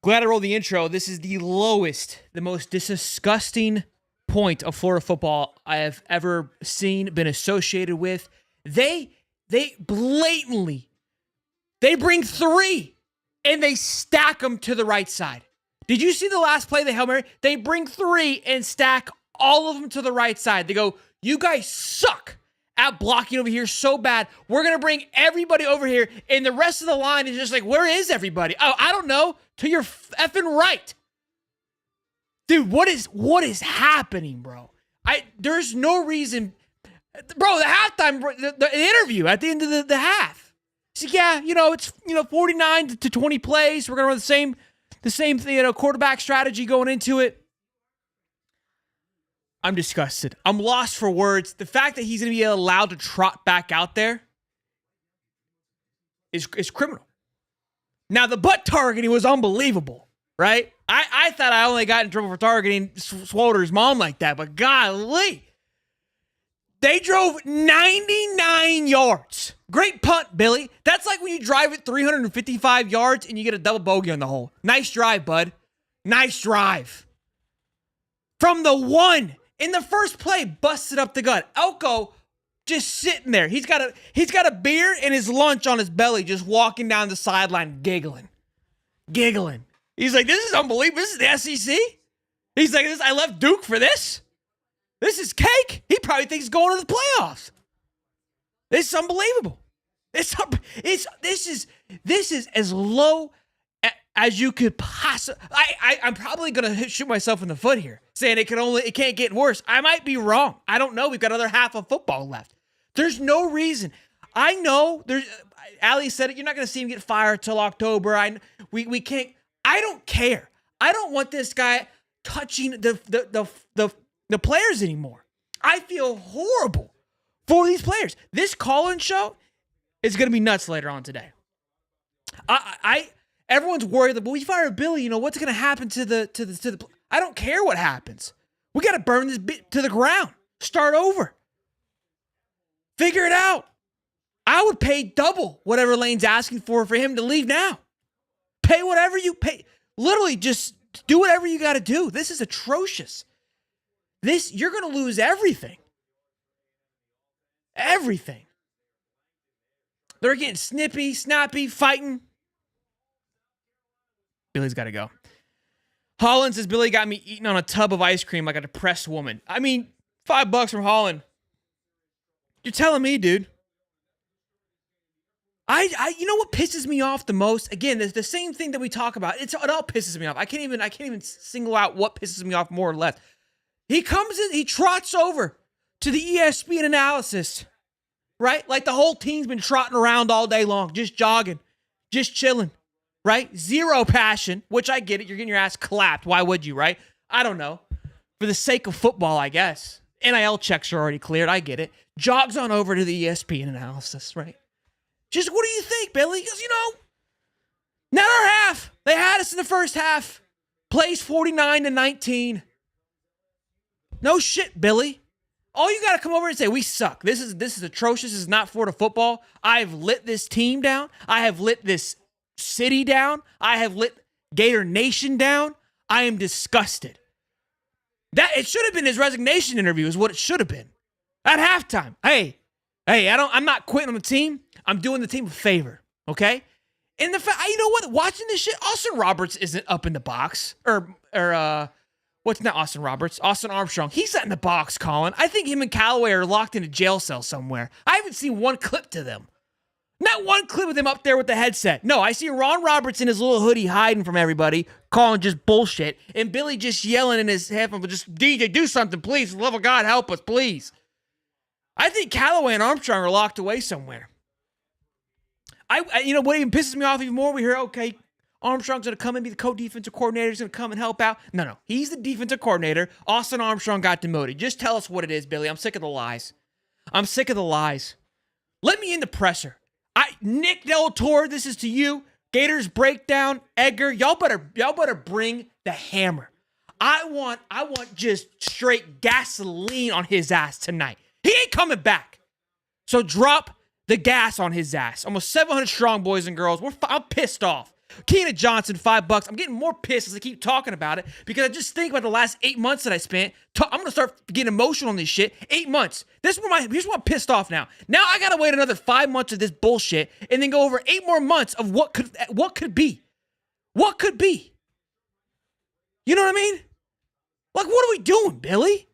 Glad I rolled the intro. This is the lowest, the most disgusting point of Florida football I have ever seen, been associated with. They blatantly, they bring three and they stack them to the right side. Did you see the last play, the Hail Mary? They bring three and stack all of them to the right side. They go, you guys suck at blocking over here so bad. We're going to bring everybody over here. And the rest of the line is just like, where is everybody? Oh, I don't know. To your effing right. Dude, what is happening, bro? There's no reason. Bro, the halftime, the interview at the end of the half. So yeah, it's 49 to 20 plays. We're gonna run the same quarterback strategy going into it. I'm disgusted. I'm lost for words. The fact that he's gonna be allowed to trot back out there is criminal. Now, the butt targeting was unbelievable, right? I thought I only got in trouble for targeting Swolder's mom like that, but golly. They drove 99 yards. Great punt, Billy. That's like when you drive it 355 yards and you get a double bogey on the hole. Nice drive, bud. Nice drive. From the one, in the first play, busted up the gut. Elko just sitting there. He's got a beer and his lunch on his belly, just walking down the sideline, giggling. He's like, this is unbelievable. This is the SEC. He's like, I left Duke for this. This is cake. He probably thinks he's going to the playoffs. This is unbelievable. This is as low as you could possibly. I'm probably gonna shoot myself in the foot here, saying it can't get worse. I might be wrong. I don't know. We've got another half of football left. There's no reason. I know there's. Ali said it. You're not gonna see him get fired till October. We can't. I don't care. I don't want this guy touching the players anymore. I feel horrible for these players. This call-in show is gonna be nuts later on today. Everyone's worried that, well, we fire Billy, what's going to happen to the I don't care what happens. We got to burn this bit to the ground. Start over. Figure it out. I would pay double whatever Lane's asking for him to leave now. Pay whatever you pay. Literally just do whatever you got to do. This is atrocious. You're going to lose everything. Everything. They're getting snippy, snappy, fighting. Billy's got to go. Holland says, Billy got me eating on a tub of ice cream like a depressed woman. I mean, $5 from Holland. You're telling me, dude. You know what pisses me off the most? Again, the same thing that we talk about. It all pisses me off. I can't even single out what pisses me off more or less. He comes in, he trots over to the ESPN analysis, right? Like the whole team's been trotting around all day long, just jogging, just chilling. Right? Zero passion, which I get it. You're getting your ass clapped. Why would you, right? I don't know. For the sake of football, I guess. NIL checks are already cleared. I get it. Jogs on over to the ESPN analysis, right? Just, what do you think, Billy? He goes, not our half. They had us in the first half. Plays 49-19. No shit, Billy. All you got to come over and say, we suck. This is atrocious. This is not Florida football. I've lit this team down. I have lit this city down. I have lit Gator Nation down. I am disgusted. It should have been his resignation interview is what it should have been. At halftime. Hey, I'm not quitting on the team. I'm doing the team a favor. Okay? And the fact, you know what? Watching this shit, Austin Roberts isn't up in the box. What's not Austin Roberts? Austin Armstrong. He's not in the box, Colin. I think him and Callaway are locked in a jail cell somewhere. I haven't seen one clip to them. Not one clip with him up there with the headset. No, I see Ron Roberts in his little hoodie hiding from everybody, calling just bullshit, and Billy just yelling in his headphones, just, DJ, do something, please. For the love of God, help us, please. I think Callaway and Armstrong are locked away somewhere. What even pisses me off even more, we hear, okay, Armstrong's going to come and be the co-defensive coordinator. He's going to come and help out. No. He's the defensive coordinator. Austin Armstrong got demoted. Just tell us what it is, Billy. I'm sick of the lies. Let me in the presser. Nick Del Toro, this is to you. Gators breakdown. Edgar, y'all better bring the hammer. I want just straight gasoline on his ass tonight. He ain't coming back. So drop the gas on his ass. Almost 700 strong, boys and girls. I'm pissed off. Keenan Johnson, $5. I'm getting more pissed as I keep talking about it because I just think about the last 8 months that I spent. I'm going to start getting emotional on this shit. 8 months. Here's what I'm pissed off now. Now I got to wait another 5 months of this bullshit and then go over 8 more months of what could be. What could be? You know what I mean? Like, what are we doing, Billy?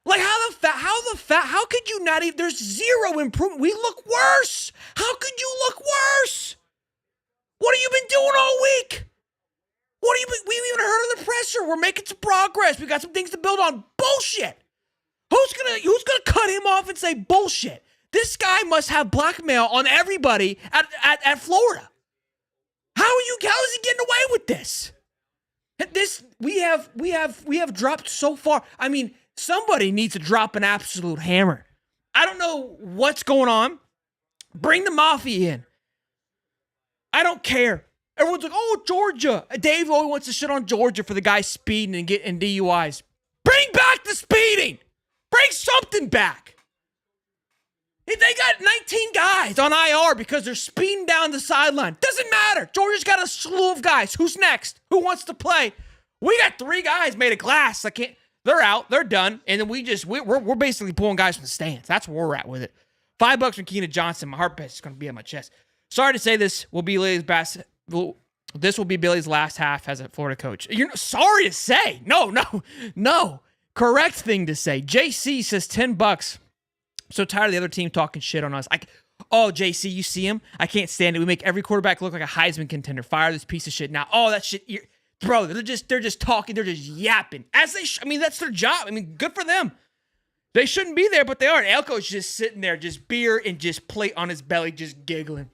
Like, how could you not even, there's zero improvement. We look worse. How could you look worse? What have you been doing all week? We've even heard of the pressure. We're making some progress. We got some things to build on. Bullshit. Who's gonna cut him off and say bullshit? This guy must have blackmail on everybody at Florida. How is he getting away with this? We have dropped so far. I mean, somebody needs to drop an absolute hammer. I don't know what's going on. Bring the mafia in. I don't care. Everyone's like, oh, Georgia. Dave always wants to shit on Georgia for the guy speeding and getting DUIs. Bring back the speeding. Bring something back. They got 19 guys on IR because they're speeding down the sideline. Doesn't matter. Georgia's got a slew of guys. Who's next? Who wants to play? We got 3 guys made of glass. They're out. They're done. And then we're basically pulling guys from the stands. That's where we're at with it. $5 from Keenan Johnson. My heart is going to be on my chest. Sorry to say this will be Billy's last half as a Florida coach. You're sorry to say. No. Correct thing to say. JC says $10. So tired of the other team talking shit on us. JC, you see him? I can't stand it. We make every quarterback look like a Heisman contender. Fire this piece of shit now. Oh, that shit, bro. They're just talking. They're just yapping. That's their job. I mean, good for them. They shouldn't be there, but they are. Elko's just sitting there, just beer and just plate on his belly, just giggling.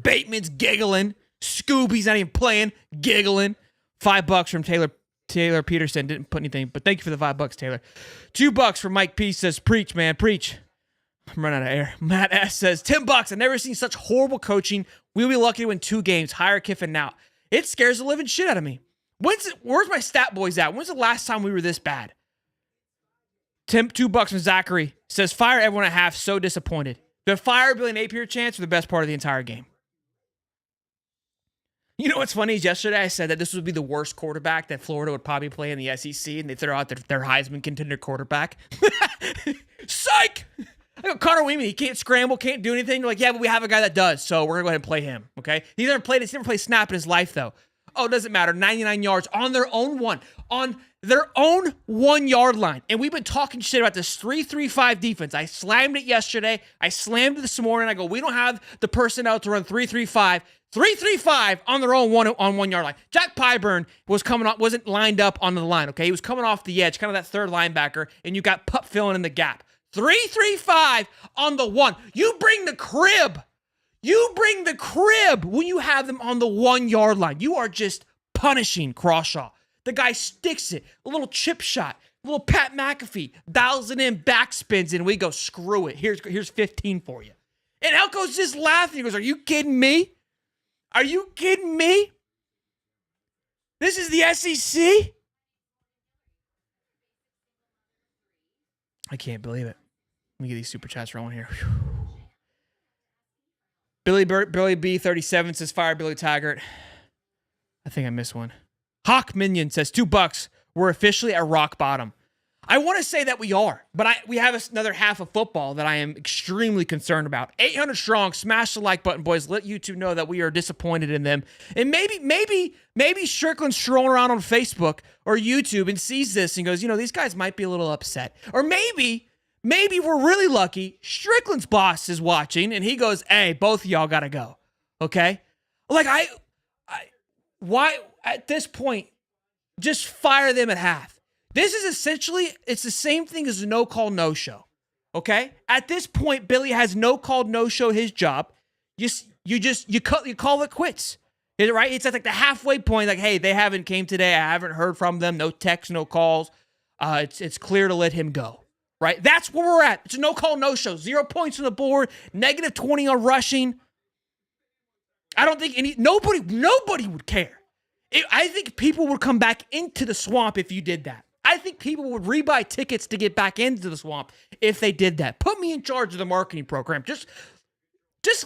Bateman's giggling. Scooby's not even playing, giggling. $5 from Taylor Peterson. Didn't put anything, but thank you for the $5, Taylor. $2 from Mike P says, preach, man, preach. I'm running out of air. Matt S says, $10. I've never seen such horrible coaching. We'll be lucky to win 2 games. Hire Kiffin now. It scares the living shit out of me. Where's my stat boys at? When's the last time we were this bad? $2 from Zachary says, fire everyone at half. So disappointed. The fire Billy Napier chants were the best part of the entire game. You know what's funny is yesterday I said that this would be the worst quarterback that Florida would probably play in the SEC, and they throw out their Heisman contender quarterback. Psych! I go, Connor Weeman, he can't scramble, can't do anything. They're like, yeah, but we have a guy that does, so we're going to go ahead and play him, okay? He's never played snap in his life, though. Oh, it doesn't matter. 99 yards on their own 1-yard line. And we've been talking shit about this 3-3-5 defense. I slammed it yesterday. I slammed it this morning. I go, we don't have the personnel to run 3-3-5. 3-3-5 on their own 1-yard line. Jack Pyburn wasn't lined up on the line, okay? He was coming off the edge, kind of that third linebacker, and you got Pup filling in the gap. 3-3-5 on the 1. You bring the crib. When you have them on the 1-yard line. You are just punishing Crawshaw. The guy sticks it. A little chip shot. A little Pat McAfee. Dials it in, backspins, and we go, screw it. Here's 15 for you. And Elko's just laughing. He goes, are you kidding me? Are you kidding me? This is the SEC? I can't believe it. Let me get these super chats rolling here. Whew. Billy B 37 says fire Billy Taggart. I think I missed one. Hawk Minion says $2. We're officially at rock bottom. I want to say that we are, but we have another half of football that I am extremely concerned about. 800 strong. Smash the like button, boys. Let YouTube know that we are disappointed in them. And maybe Strickland's strolling around on Facebook or YouTube and sees this and goes, these guys might be a little upset. Or maybe we're really lucky. Strickland's boss is watching and he goes, hey, both of y'all got to go. Okay? Like why at this point, just fire them at half. This is essentially, it's the same thing as a no-call, no-show, okay? At this point, Billy has no-call, no-show his job. You call it quits, right? It's at like the halfway point, like, hey, they haven't came today. I haven't heard from them. No texts, no calls. It's clear to let him go, right? That's where we're at. It's a no-call, no-show. 0 points on the board, negative 20 on rushing. I don't think nobody would care. I think people would come back into the swamp if you did that. I think people would rebuy tickets to get back into the swamp if they did that. Put me in charge of the marketing program. Just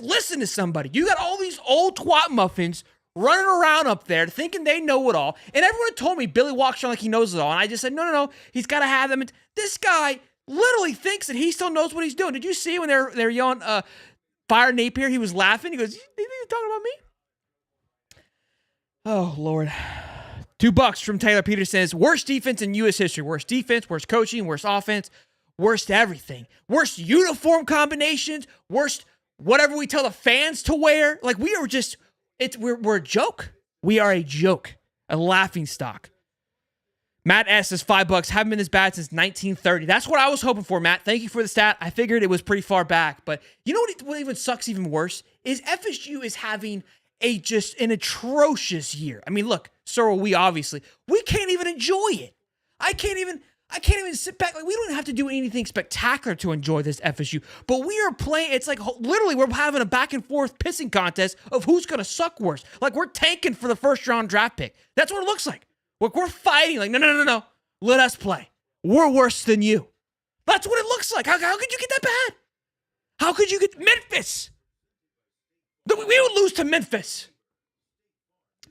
listen to somebody. You got all these old twat muffins running around up there thinking they know it all. And everyone told me Billy walks around like he knows it all. And I just said, no. He's got to have them. This guy literally thinks that he still knows what he's doing. Did you see when they're yelling, fire Napier? He was laughing. He goes, you think he's talking about me? Oh, Lord. $2 from Taylor Peterson is worst defense in U.S. history. Worst defense, worst coaching, worst offense, worst everything. Worst uniform combinations, worst whatever we tell the fans to wear. Like, we are just, we're a joke. We are a joke, a laughing stock. Matt S. is $5. Haven't been this bad since 1930. That's what I was hoping for, Matt. Thank you for the stat. I figured it was pretty far back. But you know what even sucks even worse? Is FSU is having just an atrocious year. I mean, look, so are we, obviously. We can't even enjoy it. I can't even sit back. Like, we don't have to do anything spectacular to enjoy this FSU. But we are playing, it's like literally we're having a back and forth pissing contest of who's going to suck worse. Like, we're tanking for the first round draft pick. That's what it looks like. We're fighting. Like, no. Let us play. We're worse than you. That's what it looks like. How could you get that bad? How could you get Memphis? We would lose to Memphis.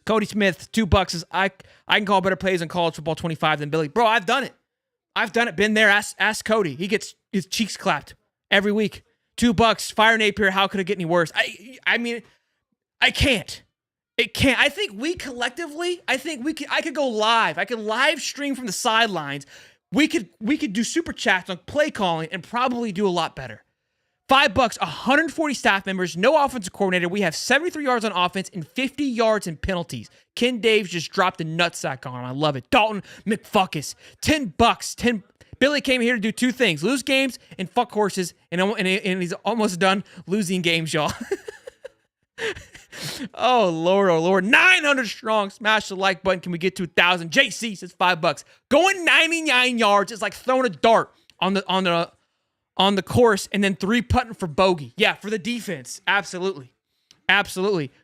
Cody Smith, $2 says, I can call better plays in college football 25 than Billy. Bro, I've done it. Been there. Ask Cody. He gets his cheeks clapped every week. $2. Fire Napier. How could it get any worse? I mean, I can't. It can't. I think we collectively, I could go live. I could live stream from the sidelines. We could do super chats on play calling and probably do a lot better. $5, 140 staff members, no offensive coordinator. We have 73 yards on offense and 50 yards in penalties. Ken Daves just dropped a nutsack on him. I love it. Dalton McFuckus, $10. Billy came here to do two things: lose games and fuck horses. And he's almost done losing games, y'all. Oh Lord, 900 strong. Smash the like button. Can we get to 1,000? JC says $5. Going 99 yards is like throwing a dart on the course and then 3-putting for bogey. Yeah, for the defense. Absolutely.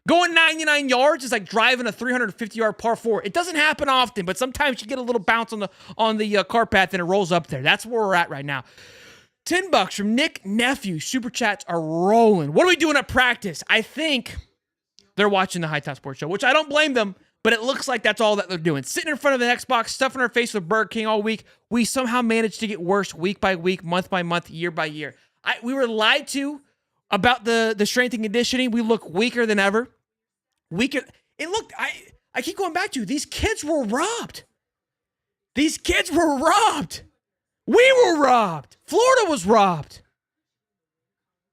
Going 99 yards is like driving a 350-yard par 4. It doesn't happen often, but sometimes you get a little bounce on the car path and it rolls up there. That's where we're at right now. $10 from Nick Nephew. Super chats are rolling. What are we doing at practice? I think they're watching the High Top Sports Show, which I don't blame them, but it looks like that's all that they're doing. Sitting in front of an Xbox, stuffing our face with Burger King all week. We somehow managed to get worse week by week, month by month, year by year. We were lied to about the strength and conditioning. We look weaker than ever. Weaker. It looked, I keep going back to, these kids were robbed. We were robbed. Florida was robbed.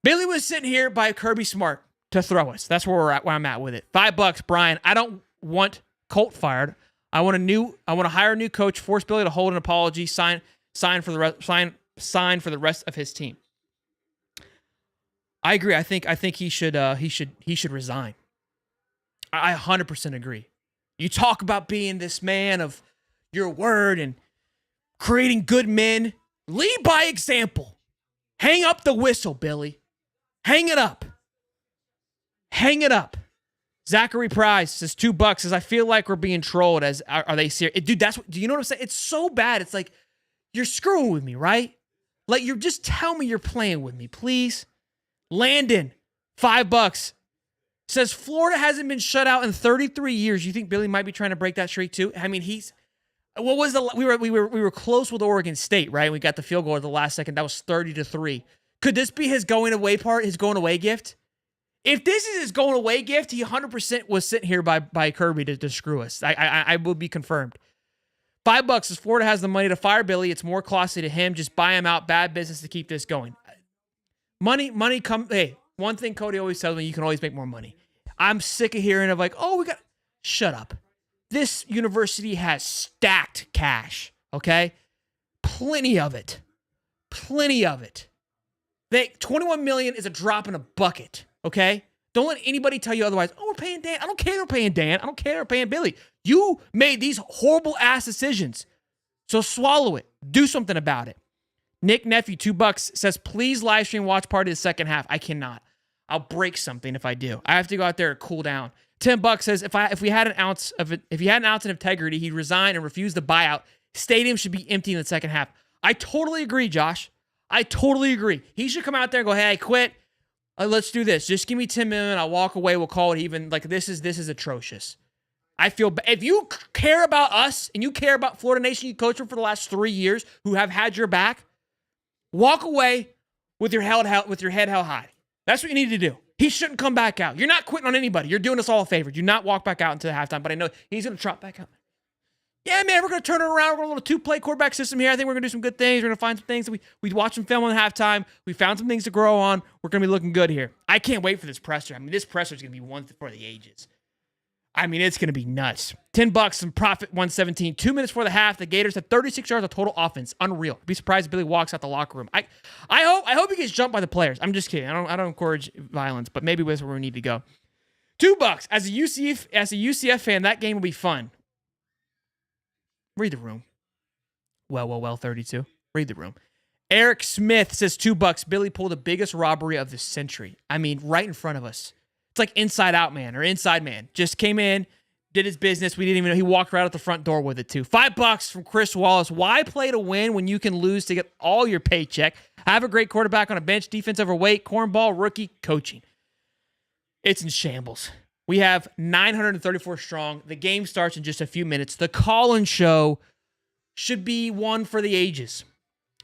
Billy was sitting here by Kirby Smart to throw us. That's where I'm at with it. $5, Brian. I don't want Colt fired. I want to hire a new coach, force Billy to hold an apology, sign for the rest of his team. I agree. I think he should resign. I 100% agree. You talk about being this man of your word and creating good men. Lead by example. Hang up the whistle, Billy. Hang it up. Zachary Price says $2. Says, I feel like we're being trolled. Are they serious? Dude, do you know what I'm saying? It's so bad. It's like, you're screwing with me, right? Like, you're just tell me you're playing with me, please. Landon, $5. Says Florida hasn't been shut out in 33 years. You think Billy might be trying to break that streak too? I mean, we were close with Oregon State, right? We got the field goal at the last second. That was 30-3. Could this be his going away gift? If this is his going away gift, he 100% was sitting here by Kirby to screw us. I will be confirmed. $5 says Florida has the money to fire Billy. It's more costly to him. Just buy him out. Bad business to keep this going. Money come. Hey, one thing Cody always tells me, you can always make more money. I'm sick of hearing of like, shut up. This university has stacked cash, okay? Plenty of it. 21 million is a drop in a bucket, okay? Don't let anybody tell you otherwise. Oh, we're paying Dan. I don't care they're paying Dan. I don't care they're paying Billy. You made these horrible ass decisions. So swallow it. Do something about it. Nick Nephew, $2 says, please live stream watch party the second half. I cannot. I'll break something if I do. I have to go out there and cool down. $10 says, if he had an ounce of integrity, he'd resign and refuse the buyout. Stadium should be empty in the second half. I totally agree, Josh. I totally agree. He should come out there and go, hey, I quit. Let's do this. Just give me 10 million. I'll walk away. We'll call it even. Like, this is atrocious. I feel if you care about us and you care about Florida Nation, you coached for the last 3 years, who have had your back, walk away with your head held high. That's what you need to do. He shouldn't come back out. You're not quitting on anybody. You're doing us all a favor. Do not walk back out into the halftime. But I know he's going to trot back out. Yeah, man, we're going to turn it around. We're a little 2-play quarterback system here. I think we're going to do some good things. We're going to find some things that we watched some film on halftime. We found some things to grow on. We're going to be looking good here. I can't wait for this presser. I mean, this presser is going to be one for the ages. I mean, it's going to be nuts. $10, some profit, 117. 2 minutes before the half, the Gators had 36 yards of total offense. Unreal. I'd be surprised if Billy walks out the locker room. I hope he gets jumped by the players. I'm just kidding. I don't encourage violence, but maybe that's where we need to go. $2 as a UCF fan. That game will be fun. Read the room. Well, 32. Read the room. Eric Smith says $2. Billy pulled the biggest robbery of the century. I mean, right in front of us. It's like Inside Out Man or Inside Man. Just came in, did his business. We didn't even know. He walked right out the front door with it too. $5 from Chris Wallace. Why play to win when you can lose to get all your paycheck? Have a great quarterback on a bench, defense overweight, cornball, rookie, coaching. It's in shambles. We have 934 strong. The game starts in just a few minutes. The call-in show should be one for the ages.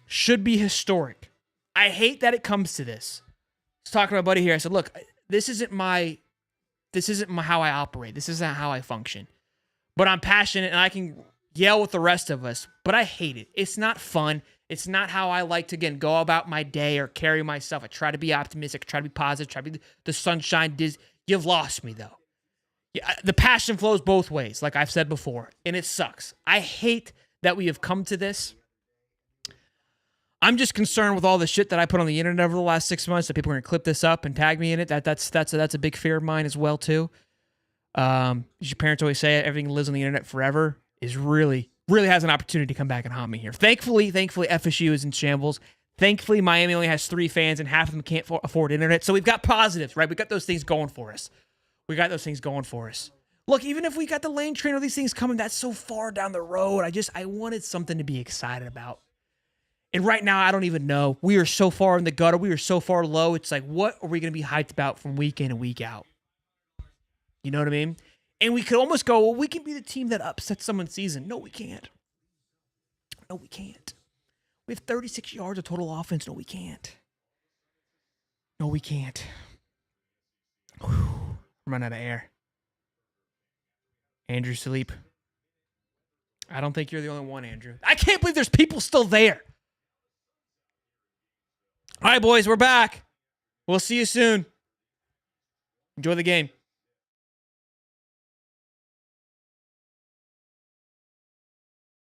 Should be historic. I hate that it comes to this. I was talking to my buddy here. I said, look, this isn't how I operate. This isn't how I function. But I'm passionate and I can yell with the rest of us. But I hate it. It's not fun. It's not how I like to, again, go about my day or carry myself. I try to be optimistic. I try to be positive. Try to be the sunshine. You've lost me, though. Yeah, the passion flows both ways, like I've said before, and it sucks. I hate that we have come to this. I'm just concerned with all the shit that I put on the internet over the last 6 months that people are going to clip this up and tag me in it. That's a big fear of mine as well, too. As your parents always say, everything lives on the internet forever is really has an opportunity to come back and haunt me here. Thankfully, FSU is in shambles. Thankfully, Miami only has 3 fans and half of them can't afford internet. So we've got positives, right? We've got those things going for us. Look, even if we got the lane train or these things coming, that's so far down the road. I wanted something to be excited about. And right now, I don't even know. We are so far in the gutter. We are so far low. It's like, what are we going to be hyped about from week in and week out? You know what I mean? And we could almost go, well, we can be the team that upsets someone's season. No, we can't. We have 36 yards of total offense. No, we can't. Whew. I'm running out of air. Andrew Sleep. I don't think you're the only one, Andrew. I can't believe there's people still there. All right, boys, we're back. We'll see you soon. Enjoy the game.